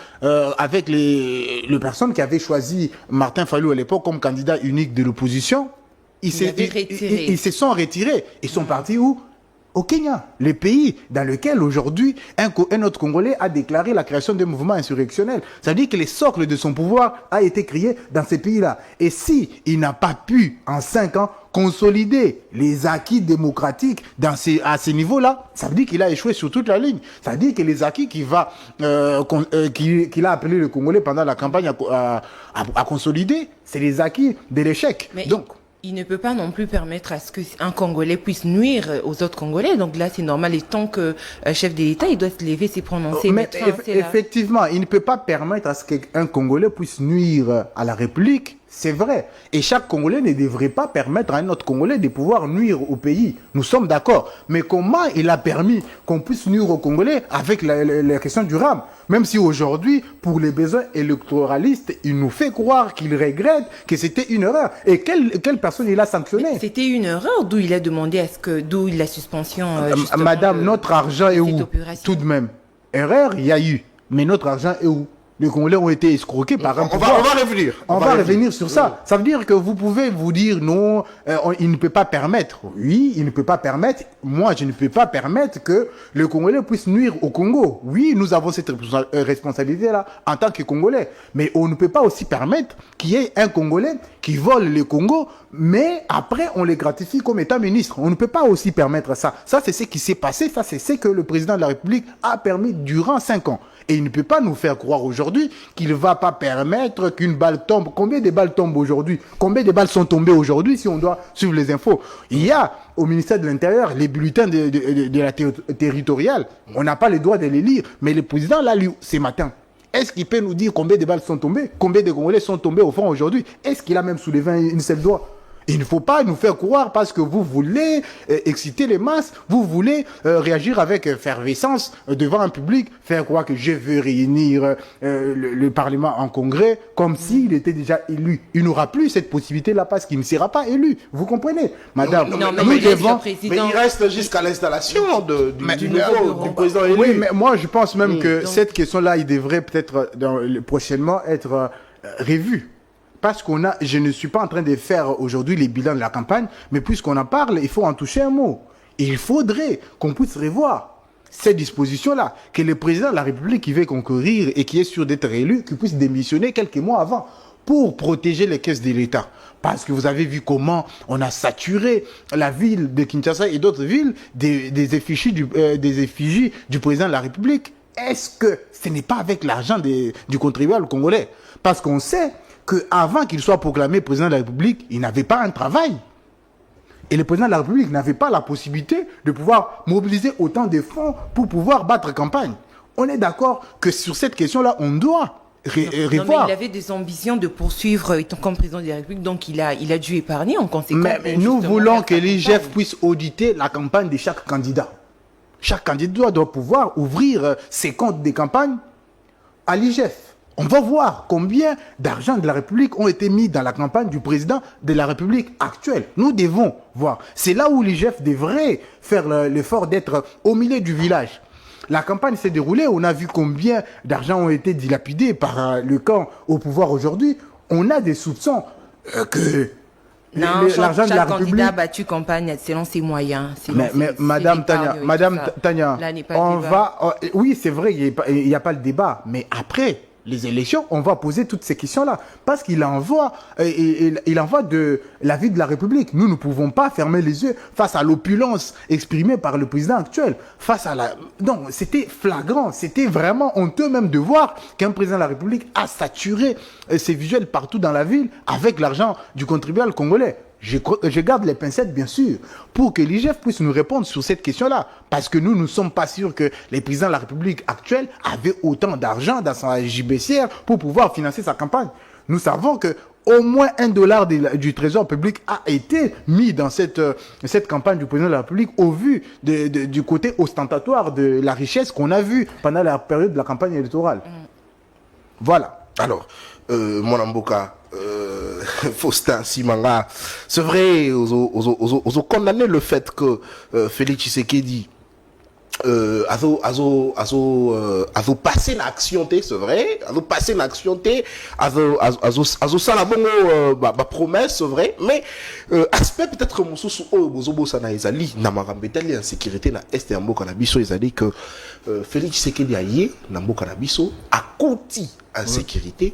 avec les personnes qui avaient choisi Martin Fayulu à l'époque comme candidat unique de l'opposition, ils se sont retirés. Ils sont partis où? Au Kenya, le pays dans lequel aujourd'hui un autre Congolais a déclaré la création d'un mouvement insurrectionnel. C'est-à-dire que le socle de son pouvoir a été créé dans ces pays-là. Et si il n'a pas pu, en 5 ans, consolider les acquis démocratiques à ce niveau-là, ça veut dire qu'il a échoué sur toute la ligne. Ça veut dire que les acquis qu'il a appelé le Congolais pendant la campagne à consolider, c'est les acquis de l'échec. Donc, il ne peut pas non plus permettre à ce qu'un Congolais puisse nuire aux autres Congolais. Donc là, c'est normal. Et tant que chef de l'État, il doit se lever, s'y prononcer. Mais effectivement, il ne peut pas permettre à ce qu'un Congolais puisse nuire à la République. C'est vrai. Et chaque Congolais ne devrait pas permettre à un autre Congolais de pouvoir nuire au pays. Nous sommes d'accord. Mais comment il a permis qu'on puisse nuire aux Congolais avec la question du RAM? Même si aujourd'hui, pour les besoins électoralistes, il nous fait croire qu'il regrette que c'était une erreur. Et quelle personne il a sanctionné? C'était une erreur d'où il a demandé d'où la suspension. Madame, notre argent est où? Tout de même. Erreur, il y a eu. Mais notre argent est où? Les Congolais ont été escroqués par un pouvoir. On va revenir. On va revenir sur ça. Ça veut dire que vous pouvez vous dire non, il ne peut pas permettre. Oui, il ne peut pas permettre. Moi, je ne peux pas permettre que le Congolais puisse nuire au Congo. Oui, nous avons cette responsabilité-là en tant que Congolais. Mais on ne peut pas aussi permettre qu'il y ait un Congolais qui vole le Congo, mais après, on les gratifie comme État ministre. On ne peut pas aussi permettre ça. Ça, c'est ce qui s'est passé. Ça, c'est ce que le président de la République a permis durant 5 ans. Et il ne peut pas nous faire croire aujourd'hui qu'il ne va pas permettre qu'une balle tombe. Combien de balles tombent aujourd'hui? Combien de balles sont tombées aujourd'hui si on doit suivre les infos? Il y a au ministère de l'Intérieur les bulletins de la territoriale. On n'a pas le droit de les lire. Mais le président l'a lu ce matin. Est-ce qu'il peut nous dire combien de balles sont tombées? Combien de Congolais sont tombés au front aujourd'hui? Est-ce qu'il a même soulevé une seule doigt? Il ne faut pas nous faire croire parce que vous voulez exciter les masses, vous voulez réagir avec effervescence devant un public, faire croire que je veux réunir le Parlement en congrès comme s'il était déjà élu. Il n'aura plus cette possibilité-là parce qu'il ne sera pas élu. Vous comprenez, madame? Mais il reste jusqu'à l'installation du président élu. Oui, mais moi je pense même que cette question-là, il devrait peut-être prochainement être revue. Parce je ne suis pas en train de faire aujourd'hui les bilans de la campagne, mais puisqu'on en parle, il faut en toucher un mot. Et il faudrait qu'on puisse revoir cette disposition-là, que le président de la République qui veut concourir et qui est sûr d'être élu, qu'il puisse démissionner quelques mois avant pour protéger les caisses de l'État. Parce que vous avez vu comment on a saturé la ville de Kinshasa et d'autres villes des effigies du président de la République. est-ce que ce n'est pas avec l'argent du contribuable congolais? Parce qu'on sait qu'avant qu'il soit proclamé président de la République, il n'avait pas un travail. Et le président de la République n'avait pas la possibilité de pouvoir mobiliser autant de fonds pour pouvoir battre campagne. On est d'accord que sur cette question-là, on doit revoir. Non, mais il avait des ambitions de poursuivre étant comme président de la République, donc il a dû épargner en conséquence. Mais nous voulons que l'IGF puisse auditer la campagne de chaque candidat. Chaque candidat doit pouvoir ouvrir ses comptes de campagne à l'IGF. On va voir combien d'argent de la République ont été mis dans la campagne du président de la République actuelle. Nous devons voir. C'est là où l'IGF devrait faire l'effort d'être au milieu du village. La campagne s'est déroulée, on a vu combien d'argent ont été dilapidés par le camp au pouvoir aujourd'hui. On a des soupçons que l'argent de la République... candidat a battu campagne selon ses moyens. Mais Madame Tania, oui, c'est vrai, il n'y a pas le débat. Mais après les élections, on va poser toutes ces questions-là. Parce qu'il envoie de la vie de la République. Nous ne pouvons pas fermer les yeux face à l'opulence exprimée par le président actuel. Non, c'était flagrant. C'était vraiment honteux même de voir qu'un président de la République a saturé ses visuels partout dans la ville avec l'argent du contribuable congolais. Je garde les pincettes, bien sûr, pour que l'IGF puisse nous répondre sur cette question-là. Parce que nous ne sommes pas sûrs que les présidents de la République actuelle avaient autant d'argent dans sa JBCR pour pouvoir financer sa campagne. Nous savons que au moins $1 du trésor public a été mis dans cette campagne du président de la République au vu du côté ostentatoire de la richesse qu'on a vu pendant la période de la campagne électorale. Voilà. Alors, mon amboka, Faustin Simanga, c'est vrai, ils ont condamné le fait que Félix Tshisekedi a passé l'action, c'est vrai, a passé l'action, a ça la bonne promesse, c'est vrai, mais aspect peut-être mosusu bozobo sana ezali na marambetali en sécurité na est ya mboka na biso ezali que Félix Tshisekedi aye na mboka na biso akoti en sécurité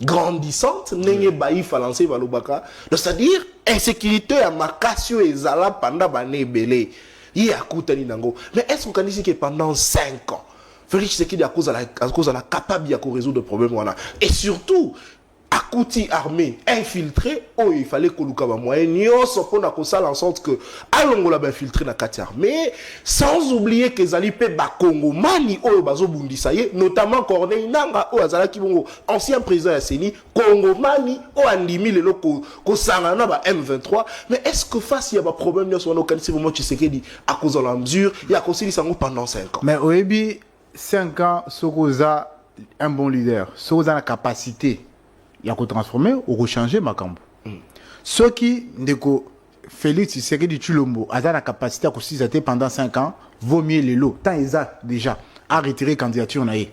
grandissante nenge bayi falancé balobaka, c'est-à-dire insécurité ya makasio ezala pendant bané belé yi akutani nango. Mais est-ce qu'on can dire que pendant 5 ans Félix Tshisekedi à cause de la capable de résoudre le problème voilà, et surtout Akouti armé infiltré, oh il fallait que Luka ba moyen nyonso pona ko sala en sorte que alongola ba infiltré na kati armée, sans oublier que zali pe ba Congo mani oh bazo bundisa ye, notamment Corneille Nanga oh azala ki bongo ancien président ya CENI Congo mani oh andimi lelo ko sanga na ba M23. Mais est-ce que face il y a ba problème nyonso na kanisi vraiment Tshisekedi à cause de la mesure il a conseillé ça pendant 5 ans. Mais oyebi 5 ans Sokoza un bon leader, Sokoza la capacité il y a transformer ou rechanger Makambo. Ceux qui ndeko Félix Tshisekedi Tshilombo a la capacité à consister pendant 5 ans, vaut mieux les lots. Tant ils ont déjà à retirer candidature naïe.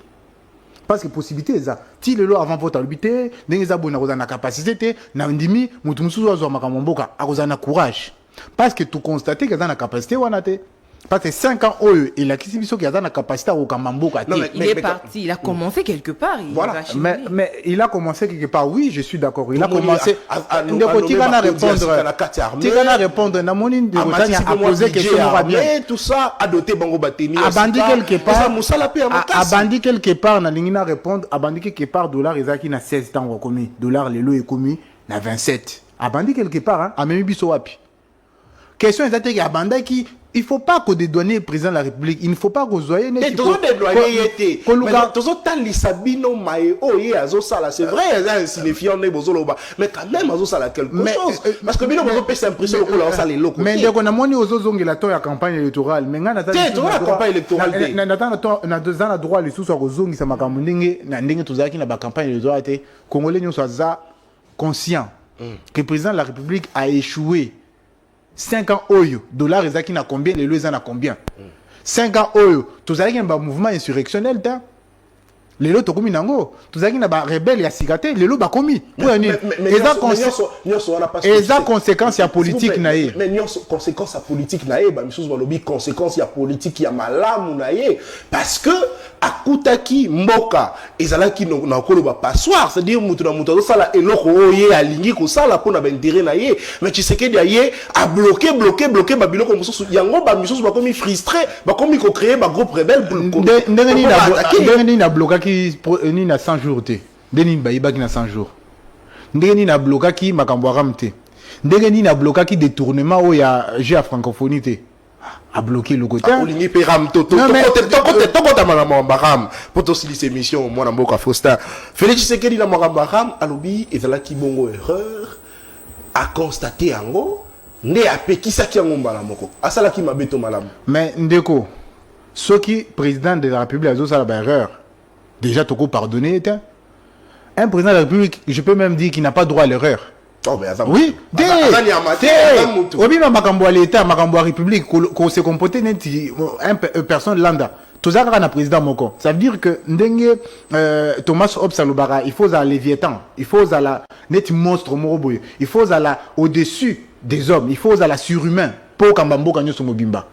Parce que possibilité ils ont. Si les lots avant vote à l'habité, ils ont la capacité, na ndimi mutumsu zo Makambo mboka, a na courage. Parce que tout constater qu'ils ont la capacité ou anate. Parce que 5 ans, il a la capacité à Okamamboka. Il est parti, il a commencé quelque part. Voilà. Mais il a commencé quelque part, oui, je suis d'accord. Il a commencé à répondre. Namoni de Rotani a posé question rapide. Tout ça, a doté Bango Bateni. A bandi quelque part. A bandi quelque part, na lingina répondre. A bandi quelque part, dollar, Ezaki na 16 ans reconnu. Dollar, le lot est commis, na 27. A bandi quelque part, a même biso wapi. Question est à banda qui. Il ne faut pas que des douaniers président de la République, il ne faut pas que vous soyez... Mais tous les douaniers étaient... Mais tous les sabino maé, oh, c'est vrai, il y a un signifiant, mais quand même, ça a quelque chose. Parce que bino besoin pèse l'impression que ça les locaux. Mais on a moni aux autres la la campagne électorale. Mais on a la campagne électorale. On a 2 ans à droit les sous sur aux ça m'a kamundingue na ndenge tout ça qui na ba campagne électorale té congolais nous soit conscient que le président de la République a échoué. 5 ans oyo dollar ezaki na combien les lois na combien 5 ans oyo tous allez un mouvement insurrectionnel ta lelo tokomi nango tozaki na ba rebelle ya sikate lelo bakomi eza conséquence ya politique na ye mais nyonso conséquence ya politique na ye ba misusu balobi conséquence ya politique ya malamu na ye parce que akutaki mboka ezalaki na koloba passoire c'est-à-dire mutu na mutu azosala eloko oye alingi kosala mpona baintérêt na ye mais Tshisekedi aye a bloqué babiloko mosusu yango ba misusu bakomi frustré bakomi kocréer ba groupe rebelle ndenge nini na blokaki ni na 100 jours te ndenge nini bayibaki na 100 jours ndenge nini na blokaki makambo ya ram te ndenge nini na blokaki détournement oyo ya jeu ya francophonie te a bloqué le côté olingi pe ram to ta makambo ram pour to silise émission mwana mboka Faustin Félix Tshisekedi na makambo ram alobi ezalaki bongo erreur a constater yango nde apekisaki yango mbala moko asalaki mabeto malamu mais ndeko soki président de la République azosala ba erreur déjà toko pardonner un président de la République je peux même dire qu'il n'a pas droit à l'erreur. Oh, mais oui, obima makambo à l'état makambo à république qu'on se comporter neti personne landa tozaka na président moko ça veut dire que ndenge Thomas Hobbes alobara il faut à Léviathan il faut à la net monstre moroboyo il faut à la au-dessus des hommes il faut à la surhumain pour kambambo kanyo so mobimba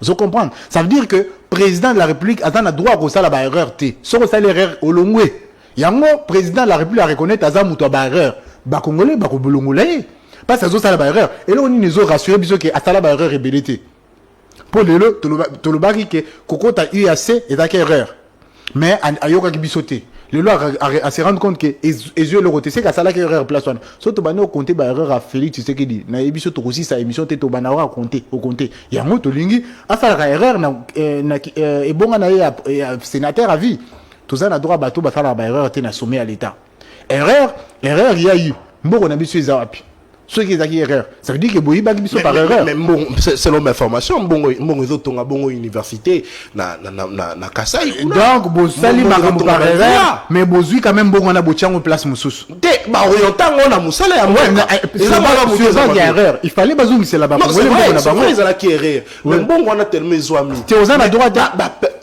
vous comprenez ça veut dire que président de la République a un droit ko sala ba erreur té so ko sala erreur olongwe yango président de la République a reconnaître azamuto ba erreur ba congolais ba ko bolongola parce que ça la erreur et là on nous a rassuré biso que atala ba erreur rebelité pour le tolobaki que kokota UAC et d'accord erreur mais ayoka ki bisoté le loi a se rendre compte que yeux le côté c'est que ça la erreur place one surtout ba no compter ba erreur à Félix Tshisekedi na biso to aussi sa émission te to bana wa compter au compter yango to lingi asala erreur na et bonga na ya sénateur à vie tout ça na droit bato ba sala ba erreur te na sommet à l'état erreur il y a eu mboko na biso ezawapi ceux qui ont erreur ça veut dire que boyi baki biso par erreur mais bon selon mes informations bongo ezotonga bongo université na Kasai donc bo sali makambo par erreur mais bozui quand même bongo na bochango place mususu te ba orientango na musala ya moi erreur il fallait bazungisa la ba congolais bongo na bango ezala ki erreur mais bongo na tellement ezwami te ozana droit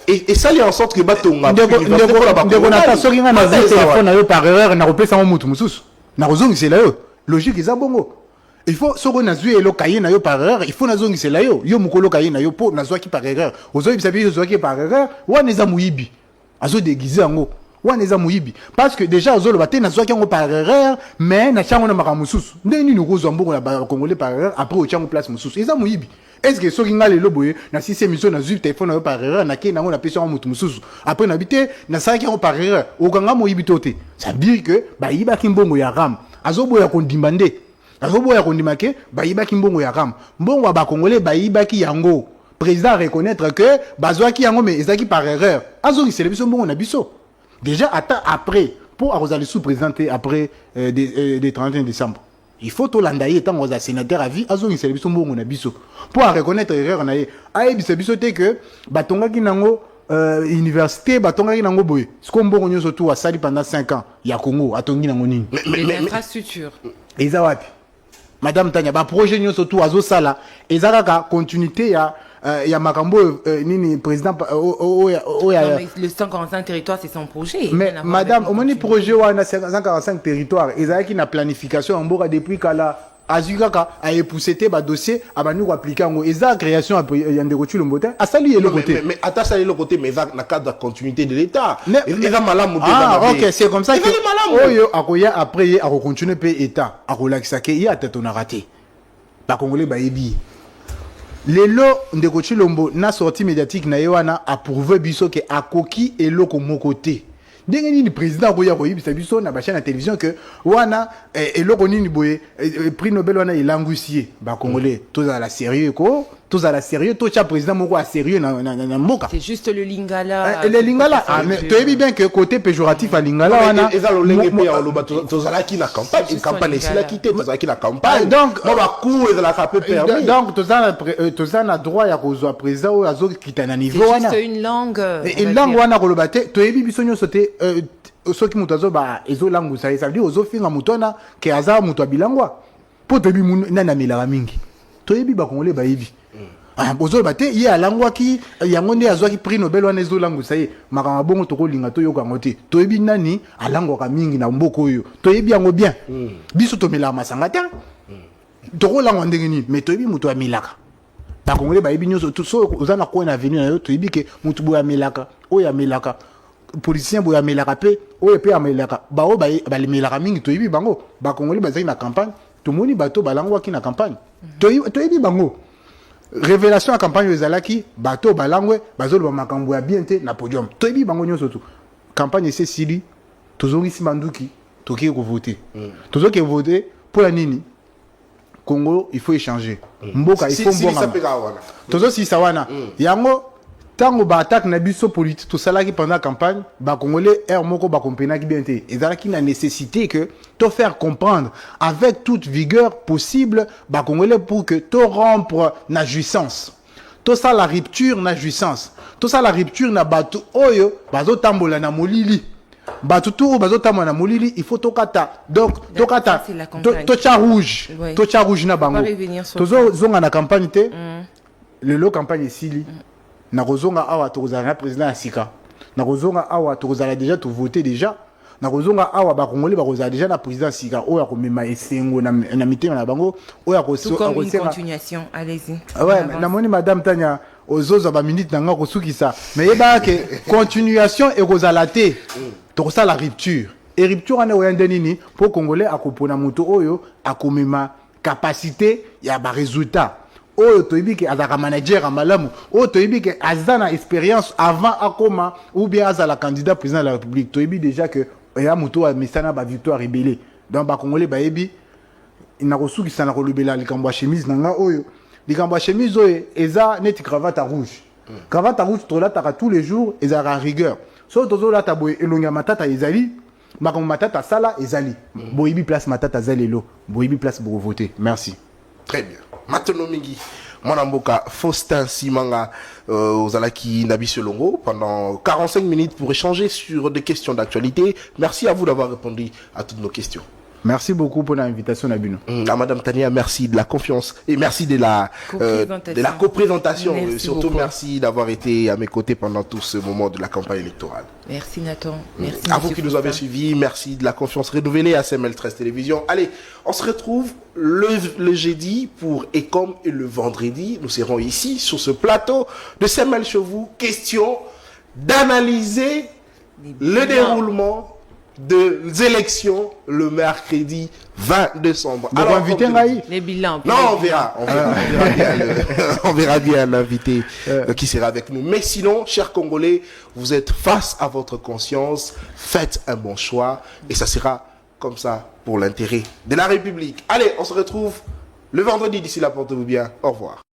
et ça en sorte que batonga ndeko na tasoki nga na téléphone na yo par erreur na kopesa mo mutu mususu na kozongisa la yo logique eza bongo il faut soko nazui elo kaye na yo par erreur il faut nazongisa la yo mukolo kaye na yo po nazwaki par erreur ozoyi bisabi ozwaki par erreur wana eza muyibi azo déguiser yango wana eza muyibi parce que déjà ozoloba te nazwaki yango par erreur mais na chango na makambo mususu ndeni nini kozwa mbongo na ba congolais par erreur après o chango place mususu eza muyibi est-ce que soki nga lelo boye na si émission na zui téléphone na yo par erreur na ke nango na pesa mutu mususu après na bité na saki yango par erreur okanga muyibi tote ça veut dire que ba yibaki mbongo ya ram azoboya kondimba nde azoboya kondima ke bayibaki mbongo ya ram mbongo ba congolais bayibaki yango président reconnaître que bazwaki yango mais ezaki par erreur azongi c'est biso mbongo na biso déjà après pour arrosali sous présenté après des 31 décembre il faut to landaye tant aux sénateur à vie azongi c'est biso mbongo na biso pour reconnaître erreur na ye ayebisa biso te que batongaki nango université batongaki nango boye siko mbongo nyoso tout asali pendant 5 ans ya Congo atongi nango nini mais infrastructure eza wapi madame Tanya ba projet nyoso tout azo sala eza kaka continuité ya makambo nini président le 145 territoires c'est son projet mais madame au moins projet wana 145 territoires eza ki na planification en mboka depuis kala azukaka a époussé ba dossier abanu ko appliquer ngo eza création ya ndeko Tshilombo te asali le côté mais ata sali le côté mais na cadre de continuité de l'état eza malamu te OK c'est comme ça que oyo akoya après a continuer pe état a relaxer ke ya tête on a raté ba congolais ba yebi lelo ndeko Tshilombo na sortie médiatique na yewana a prouvé biso ke akoki eloko moko te ndenge nini président ko ya ko yibisa biso na ba chaîne de télévision que wana eloko nini boye prix Nobel wana ilangusier ba congolais tous à la sérieux ko tous à la sérieux tout cha président moko à sérieux na mboka c'est juste le lingala le lingala mais tu sais bien que côté péjoratif à lingala wana eza lo lenge pe ya loba tozala ki na campagne c'est la quitté tozala ki na campagne donc ba coup ezala ka peu permis donc tozana droit ya kozwa président o azo kitana niveau wana c'est une langue wana ko loba te to yebi biso nyoso te soki mutu azoba ezolangusa ye ça veut dire ozofinga mutu wana ke aza mutu abilangwa po toyebi nani amelaka mingi toyebi bakongole bayebi Bozo bate ye alangwaki yango nde azwaki prix Nobel wana ezolangu saye makanga bongo tokolinga toyoka yango te toyebi nani alangwaka mingi na mboka oyo toyebi yango bien biso tomelaka masanga te tokolangwa ndenge nini mais toyebi moto amelaka bakongole bayebi nyonso so oza na koya na avenue na yo toyebi ke moto boyo amelaka oyo amelaka politicien boyo amelaka pe oyo pe amelaka bao balemelaka mingi toyebi bango bakongole bazaki na campagne tomoni bato balangwaki na campagne toyebi bango révélation à campagne ezalaki bato balangwe bazoloba makambo ya bien te na podium toyebi bango nyonso tu campagne ese sili tozongisi manduki toki ko voter tozoki voter pour la nini Congo il faut échanger mboka il faut mbonga tozo si sawana yango tango ba attaque na biso politique to salaki pendant la campagne ba congolais air moko ba comprenaki bien te ezalaki na nécessité que to faire comprendre avec toute vigueur possible ba congolais pour que to rompre na jouissance to ça la rupture na jouissance to ça la rupture na bato oyo bazo tambola na molili bato tout bazo tambola na molili il faut tokata donc tokata to cha rouge to cha rouge na bango tozo zonga na campagne te le lo campagne sili na kozonga awa tokozala na président ya sika na kozonga awa tokozala déjà to voter déjà na kozonga awa ba congolais ba kozala déjà na président sika oya ko mema esengo na mitema na bango oya ko so comme une continuation allez-y ouais na moni madame Tanya ozoza ba minute nanga ko sukisa mais yeba ke continuation e kozala te to ça la rupture et rupture ane oyande nini pour congolais akopona moto oyo akomema capacité ya ba résultat oyo toyebi ke azaka manager malamu oyo toyebi ke azana expérience avant akoma ou bien azala candidat président de la République toyebi déjà que ya moto a misana ba victoire rebelle donc ba congolais bayebi ina kosukisa na kolobela likambo ya chemise nanga oyo likambo ya chemise oyo eza neti cravate rouge cravate rouge tolataka tous les jours ezaka rigueur so tozolata boye elonga matata ezali makambo matata sala ezali boyebi place matata zalelo boyebi place pour voter merci très bien maintenant mingi Mwanamboka Faustin Simanga Ozalaki Nabi Selongo pendant 45 minutes pour échanger sur des questions d'actualité. Merci à vous d'avoir répondu à toutes nos questions. Merci beaucoup pour l'invitation, Nabino. À Madame Tania, merci de la confiance et merci de la coprésentation. Surtout beaucoup. Merci d'avoir été à mes côtés pendant tout ce moment de la campagne électorale. Merci Nathan. Merci. À vous qui nous avez suivis, merci de la confiance renouvelée à CML13 Télévision. Allez, on se retrouve le jeudi pour Ecom et le vendredi. Nous serons ici sur ce plateau de CML chez vous. Question d'analyser le déroulement des élections le mercredi 20 décembre. Alors, inviter les bilans. Non, on verra. On verra bien l'invité qui sera avec nous. Mais sinon, chers Congolais, vous êtes face à votre conscience. Faites un bon choix. Et ça sera comme ça pour l'intérêt de la République. Allez, on se retrouve le vendredi. D'ici là, portez-vous bien. Au revoir.